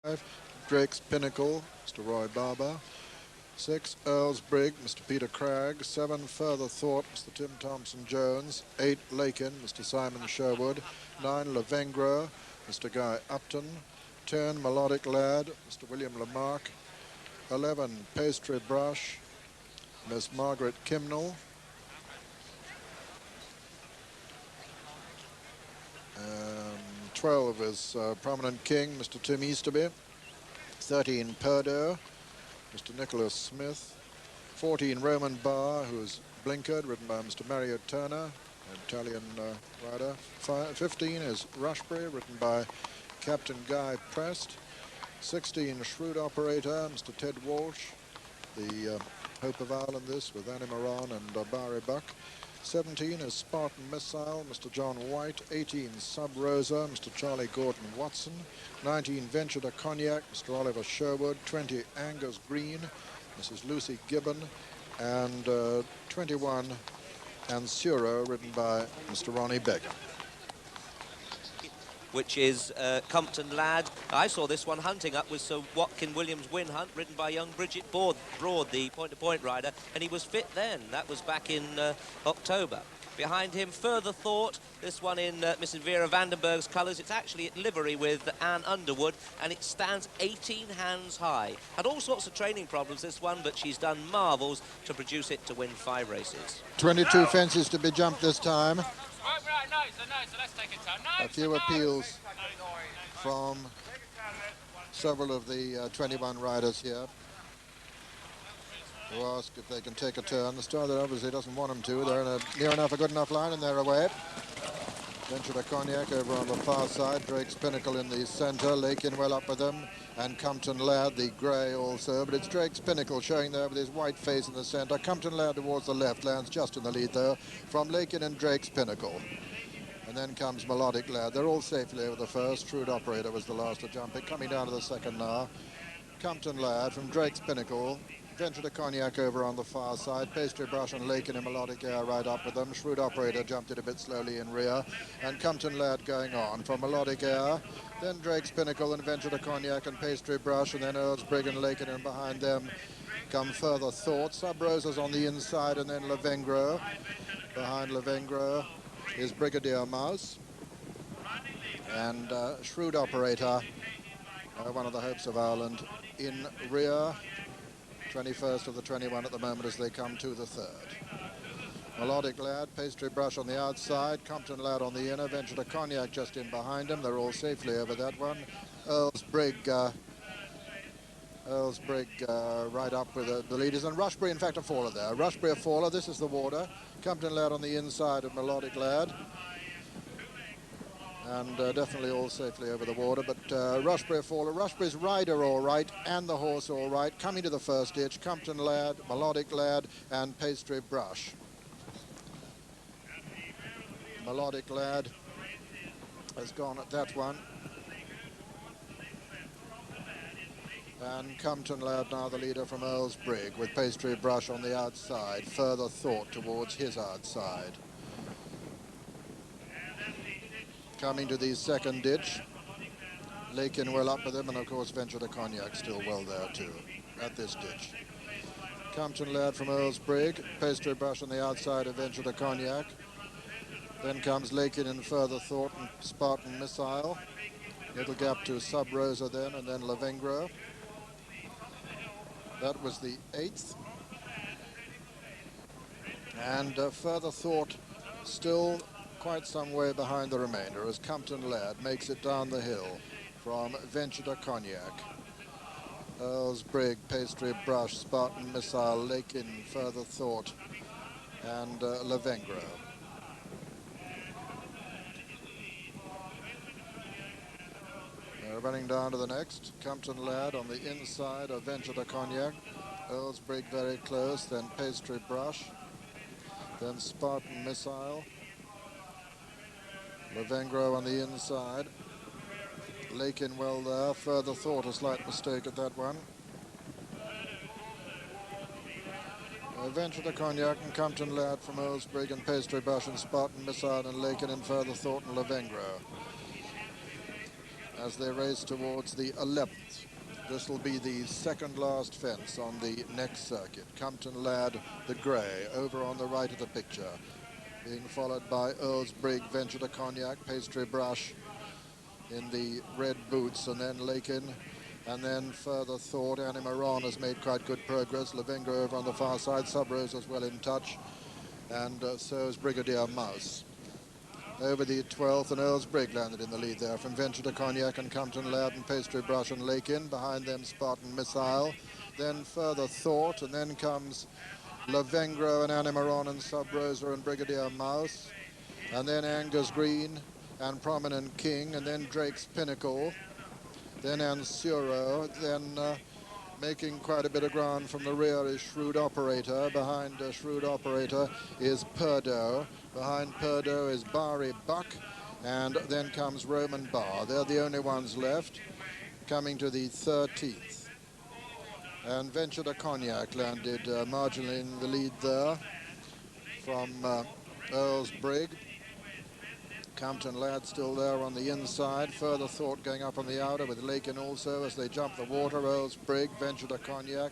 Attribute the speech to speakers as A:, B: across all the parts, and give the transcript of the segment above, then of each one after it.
A: 5, Drake's Pinnacle, Mr. Roy Barber. 6, Earl's Brig, Mr. Peter Cragg. 7, Further Thought, Mr. Tim Thompson-Jones. 8, Lakin, Mr. Simon Sherwood. 9, Lavengro, Mr. Guy Upton. 10, Melodic Lad, Mr. William Lamarck. 11, Pastry Brush, Miss Margaret Kimnell. 12 is Prominent King, Mr. Tim Easterby. 13, Purdo, Mr. Nicholas Smith. 14, Roman Barr, who's Blinkered, written by Mr. Mario Turner, an Italian rider. 15 is Rushbury, written by Captain Guy Prest. 16, Shrewd Operator, Mr. Ted Walsh, the Hope of Ireland, this with Annie Moran and Barry Buck. 17 is Spartan Missile, Mr. John White. 18, Sub Rosa, Mr. Charlie Gordon Watson. 19, Venture to Cognac, Mr. Oliver Sherwood. 20, Angus Green, Mrs. Lucy Gibbon. And 21, Ansuro, written by Mr. Ronnie Beggar.
B: Which is Compton Lad. I saw this one hunting up with Sir Watkin Williams' Win Hunt, ridden by young Bridget Broad, the point-to-point rider, and he was fit then. That was back in October. Behind him, Further Thought, this one in Mrs. Vera Vandenberg's colours. It's actually at livery with Anne Underwood, and it stands 18 hands high. Had all sorts of training problems, this one, but she's done marvels to produce it to win 5 races.
A: 22 fences to be jumped this time. A few appeals from several of the 21 riders here who ask if they can take a turn. The starter obviously doesn't want them to. They're in a near enough a good enough line and they're away. Venture to Cognac over on the far side. Drake's Pinnacle in the centre. Lakin well up with them. And Compton Lad, the grey also. But it's Drake's Pinnacle showing there with his white face in the centre. Compton Lad towards the left. Lands just in the lead though from Lakin and Drake's Pinnacle. And then comes Melodic Lad. They're all safely over the first. Shrewd Operator was the last to jump it. Coming down to the second now. Compton Lad from Drake's Pinnacle. Venture to Cognac over on the far side. Pastry Brush and Lakin and Melodic Air right up with them. Shrewd Operator jumped it a bit slowly in rear. And Compton Lad going on from Melodic Air. Then Drake's Pinnacle and Venture to Cognac and Pastry Brush. And then Earl's Brig and Lakin, and behind them come Further Thought. Sub Rosa's on the inside, and then Lavengro. Behind Lavengro is Brigadier Mouse. And Shrewd Operator, one of the hopes of Ireland, in rear. 21st of the 21 at the moment as they come to the third. Melodic Lad, Pastry Brush on the outside, Compton Lad on the inner, Venture to Cognac just in behind him. They're all safely over that one. Earl's Brig right up with the leaders, and Rushbury in fact a faller there. Rushbury a faller, this is the water. Compton Lad on the inside of Melodic Lad. And definitely all safely over the water, but Rushbury a faller. Rushbury's rider all right, and the horse all right. Coming to the first ditch, Compton Lad, Melodic Lad, and Pastry Brush. Melodic Lad has gone at that one. And Compton Lad now the leader from Earl's Brig, with Pastry Brush on the outside. Further Thought towards his outside. Coming to the second ditch, Lakin well up with him, and of course Venture to Cognac still well there too, at this ditch. Compton Lad from Earl's Brig, Pastry Brush on the outside of Venture to Cognac. Then comes Lakin and Further Thought and Spartan Missile. Little gap to Sub Rosa then, and then Lavengro. That was the 8th. And Further Thought still quite some way behind the remainder as Compton Lad makes it down the hill from Venture to Cognac. Earl's Brig, Pastry Brush, Spartan Missile, Lakin, Further Thought, and Lavengro. Running down to the next, Compton Lad on the inside of Venture to Cognac. Earl's Brig very close, then Pastry Brush, then Spartan Missile. Lavengro on the inside. Lakin well there. Further Thought, a slight mistake at that one. Venture to Cognac and Compton Lad from Earl's Brig and Pastry Brush and Spartan Missile and Lakin and Further Thought and Lavengro. as they race towards the 11th. This will be the second last fence on the next circuit. Compton Lad, the grey, over on the right of the picture, being followed by Earl's Brig, Venture to Cognac, Pastry Brush in the red boots, and then Lakin, and then Further Thought. Animaron has made quite good progress. Lavenga over on the far side, Subrose as well in touch, and so is Brigadier Mouse. Over the 12th, and Earl's Brig landed in the lead there from Venture to Cognac and Compton Lad and Pastry Brush and Lakin. Behind them, Spartan Missile, then Further Thought, and then comes Lavengro and Animaron and Sub-Rosa and Brigadier Mouse, and then Angus Green and Prominent King, and then Drake's Pinnacle, then Ansuro, then making quite a bit of ground from the rear is Shrewd Operator. Behind Shrewd Operator is Purdo. Behind Purdo is Bari Buck, and then comes Roman Bar. They're the only ones left, coming to the 13th. And Venture to Cognac landed marginally in the lead there from Earl's Brig. Compton Lad still there on the inside. Further Thought going up on the outer with Lakin also as they jump the water. Earl's Brig, Venture to Cognac,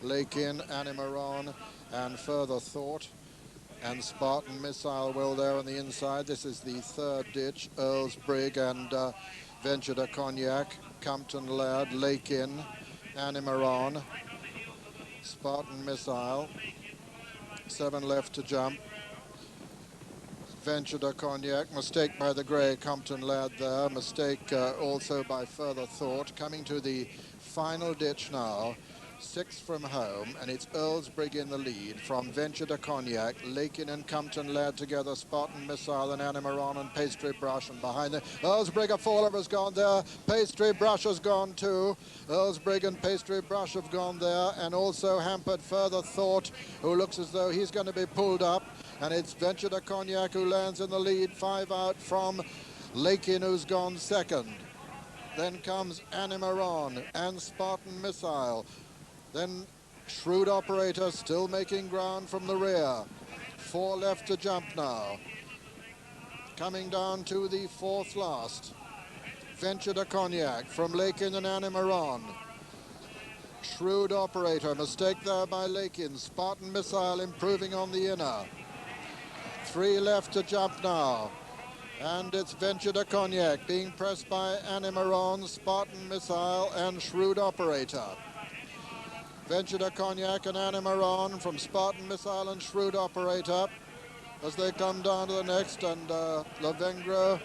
A: Lakin, Animaron, and Further Thought. And Spartan Missile well there on the inside. This is the third ditch. Earl's Brig and Venture to Cognac, Compton Lad, Lakin, Animaron, Spartan Missile. 7 left to jump. Venture to Cognac, mistake by the grey Compton Lad there, mistake also by Further Thought. Coming to the final ditch now, 6 from home, and it's Earl's Brig in the lead from Venture to Cognac, Lakin and Compton Lad together, Spartan Missile and Animaron and Pastry Brush, and behind them, Earl's Brig, a faller has gone there, Pastry Brush has gone too, Earl's Brig and Pastry Brush have gone there, and also hampered Further Thought, who looks as though he's going to be pulled up, and it's Venture to Cognac who lands in the lead, 5 out from Lakin, who's gone second. Then comes Animaron and Spartan Missile. Then Shrewd Operator still making ground from the rear. 4 left to jump now. Coming down to the 4th last. Venture to Cognac from Lakin and Animaron. Shrewd Operator, mistake there by Lakin. Spartan Missile improving on the inner. 3 left to jump now. And it's Venture to Cognac being pressed by Animaron, Spartan Missile and Shrewd Operator. Venture to Cognac and Animaron from Spartan Missile and Shrewd Operator as they come down to the next, and Lavengro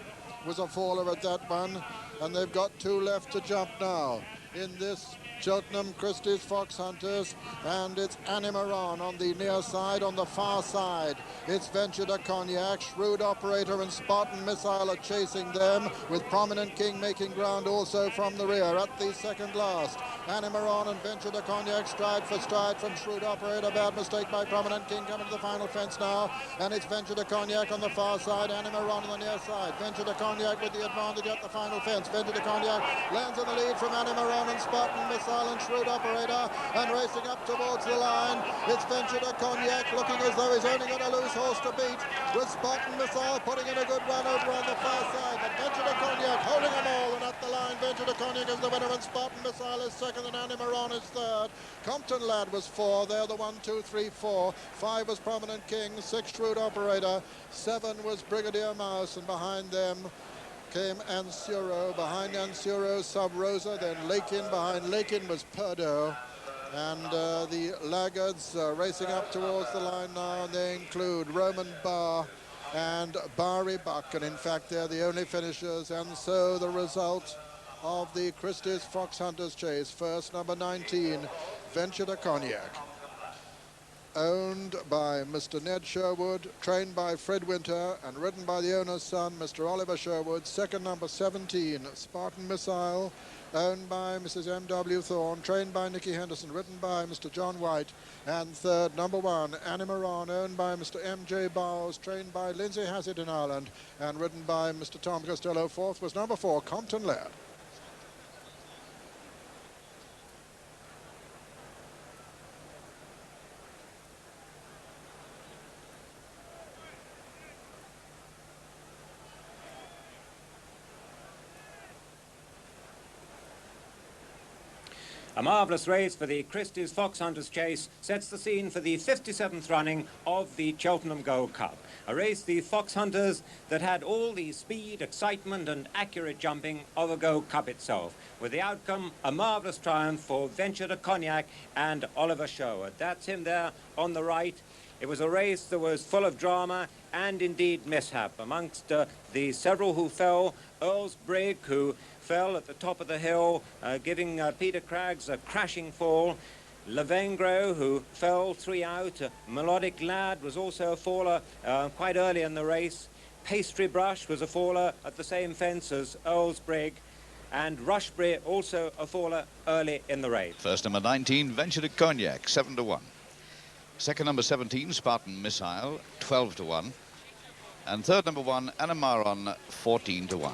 A: was a faller at that one, and they've got 2 left to jump now in this Cheltenham Christies Foxhunters, and it's Animaron on the near side. On the far side, it's Venture to Cognac, Shrewd Operator and Spartan Missile are chasing them, with Prominent King making ground also from the rear at the second last. Animaron and Venture to Cognac stride for stride from Shrewd Operator. Bad mistake by Prominent King coming to the final fence now, and it's Venture to Cognac on the far side, Animaron on the near side. Venture to Cognac with the advantage at the final fence. Venture to Cognac lands in the lead from Animaron and Spartan Missile and Shrewd Operator, and racing up towards the line, it's Venture to Cognac looking as though he's only got a loose horse to beat, with Spartan Missile putting in a good run over on the far side, but Venture to Cognac holding them all, and at the line Venture to Cognac is the winner and Spartan Missile is second and Animaron is third. Compton Lad was 4, they're the 1, 2, 3, 4. 5 was Prominent King, 6 Shrewd Operator, 7 was Brigadier Mouse, and behind them came Ansuro. Behind Ansuro, Sub Rosa, then Lakin. Behind Lakin was Purdo. And the laggards racing up towards the line now, and they include Roman Bar and Bari Buck, and in fact they're the only finishers, and so the result of the Christies Foxhunters chase. First, number 19, Venture to Cognac, owned by Mr. Ned Sherwood, trained by Fred Winter, and ridden by the owner's son, Mr. Oliver Sherwood. Second, number 17, Spartan Missile, owned by Mrs. M.W. Thorne, trained by Nicky Henderson, ridden by Mr. John White. And third, number 1, Animaron, owned by Mr. M.J. Bowles, trained by Lindsay Hassett in Ireland, and ridden by Mr. Tom Costello. Fourth was number 4, Compton Lad.
C: A marvellous race for the Christies Foxhunters chase sets the scene for the 57th running of the Cheltenham Gold Cup. A race, the Foxhunters, that had all the speed, excitement and accurate jumping of a Gold Cup itself. With the outcome, a marvellous triumph for Venture to Cognac and Oliver Sherwood. That's him there on the right. It was a race that was full of drama and indeed mishap. Amongst the several who fell, Earl's Brig, who fell at the top of the hill, giving Peter Craggs a crashing fall. Lavengro, who fell 3 out. Melodic Lad was also a faller quite early in the race. Pastry Brush was a faller at the same fence as Earl's Brig. And Rushbury also a faller early in the race.
D: First number 19, Venture to Cognac, 7-1. Second number 17, Spartan Missile, 12-1. And third number 1, Anamaron, 14-1.